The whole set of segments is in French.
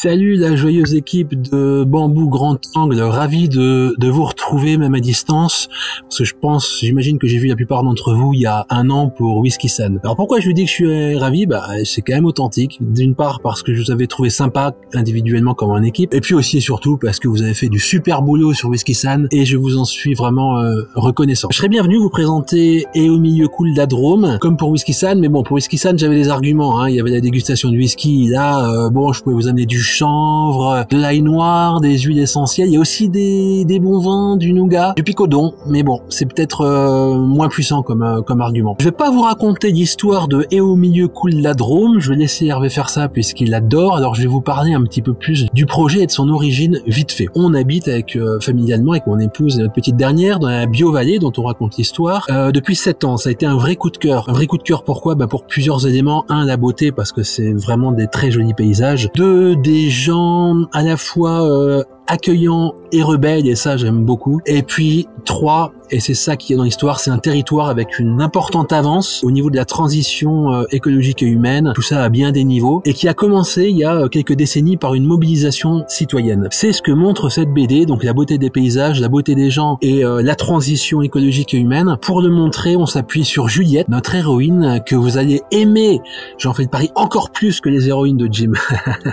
Salut la joyeuse équipe de Bambou Grand Angle, ravi de vous retrouver même à distance, parce que j'imagine que j'ai vu la plupart d'entre vous il y a un an pour Whisky San. Alors pourquoi je vous dis que je suis ravi? C'est quand même authentique, d'une part parce que je vous avais trouvé sympa individuellement comme en équipe, et puis aussi et surtout parce que vous avez fait du super boulot sur Whisky San, et je vous en suis vraiment reconnaissant. Je serais bienvenu vous présenter Et au milieu coule la Drôme, comme pour Whisky San, mais bon, pour Whisky San j'avais des arguments, hein. Il y avait la dégustation de whisky, là, je pouvais vous amener du chanvre, de l'ail noir, des huiles essentielles, il y a aussi des bons vins, du nougat, du picodon, mais bon, c'est peut-être moins puissant comme argument. Je vais pas vous raconter l'histoire de Et au milieu coule la Drôme, je vais laisser Hervé faire ça puisqu'il adore, alors je vais vous parler un petit peu plus du projet et de son origine vite fait. On habite familialement avec mon épouse et notre petite dernière dans la Bio-Vallée dont on raconte l'histoire depuis 7 ans. Ça a été un vrai coup de cœur. Un vrai coup de cœur pourquoi? Pour plusieurs éléments. Un, la beauté, parce que c'est vraiment des très jolis paysages. Deux, des gens à la fois accueillants et rebelles, et ça j'aime beaucoup. Et puis 3, et c'est ça qui est dans l'histoire, c'est un territoire avec une importante avance au niveau de la transition écologique et humaine, tout ça à bien des niveaux, et qui a commencé il y a quelques décennies par une mobilisation citoyenne. C'est ce que montre cette BD, donc la beauté des paysages, la beauté des gens et la transition écologique et humaine. Pour le montrer, on s'appuie sur Juliette, notre héroïne, que vous allez aimer, j'en fais le pari, encore plus que les héroïnes de Jim.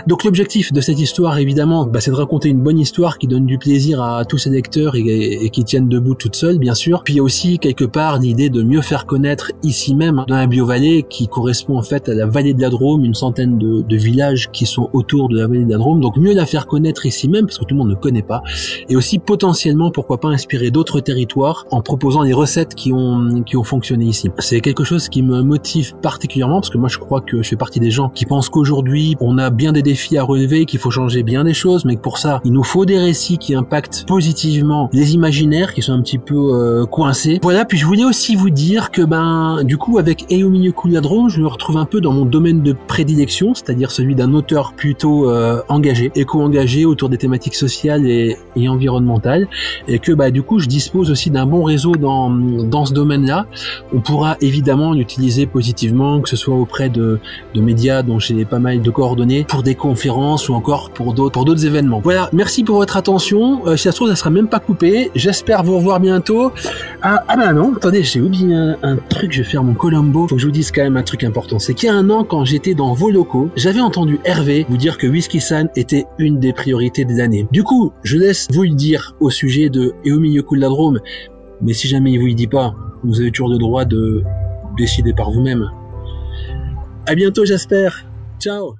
Donc l'objectif de cette histoire, évidemment, c'est de raconter une bonne histoire qui donne du plaisir à tous ses lecteurs et qui tiennent debout toute seule, bien sûr. Puis il y a aussi quelque part l'idée de mieux faire connaître ici même, dans la Bio-Vallée, qui correspond en fait à la vallée de la Drôme, une centaine de villages qui sont autour de la vallée de la Drôme. Donc mieux la faire connaître ici même, parce que tout le monde ne connaît pas. Et aussi potentiellement, pourquoi pas inspirer d'autres territoires en proposant les recettes qui ont fonctionné ici. C'est quelque chose qui me motive particulièrement, parce que moi je crois que je fais partie des gens qui pensent qu'aujourd'hui on a bien des défis à relever, qu'il faut changer bien des choses, mais que pour ça il nous faut des récits qui impactent positivement les imaginaires qui sont un petit peu coincés. Voilà, puis je voulais aussi vous dire que du coup avec Et au milieu coule la Drôme, je me retrouve un peu dans mon domaine de prédilection, c'est-à-dire celui d'un auteur plutôt engagé, éco-engagé autour des thématiques sociales et environnementales, et que du coup je dispose aussi d'un bon réseau dans ce domaine-là. On pourra évidemment l'utiliser positivement, que ce soit auprès de médias dont j'ai pas mal de coordonnées, pour des conférences ou encore pour d'autres événements. Voilà, merci pour votre attention. Si ça se trouve, ça sera même pas coupé. J'espère vous revoir bientôt. Non, attendez, j'ai oublié un truc, je vais faire mon Colombo. Faut que je vous dise quand même un truc important. C'est qu'il y a un an, quand j'étais dans vos locaux, j'avais entendu Hervé vous dire que Whisky San était une des priorités de l'année. Du coup, je laisse vous le dire au sujet de Et au milieu coule la Drôme. Mais si jamais il vous le dit pas, vous avez toujours le droit de décider par vous-même. À bientôt, j'espère. Ciao.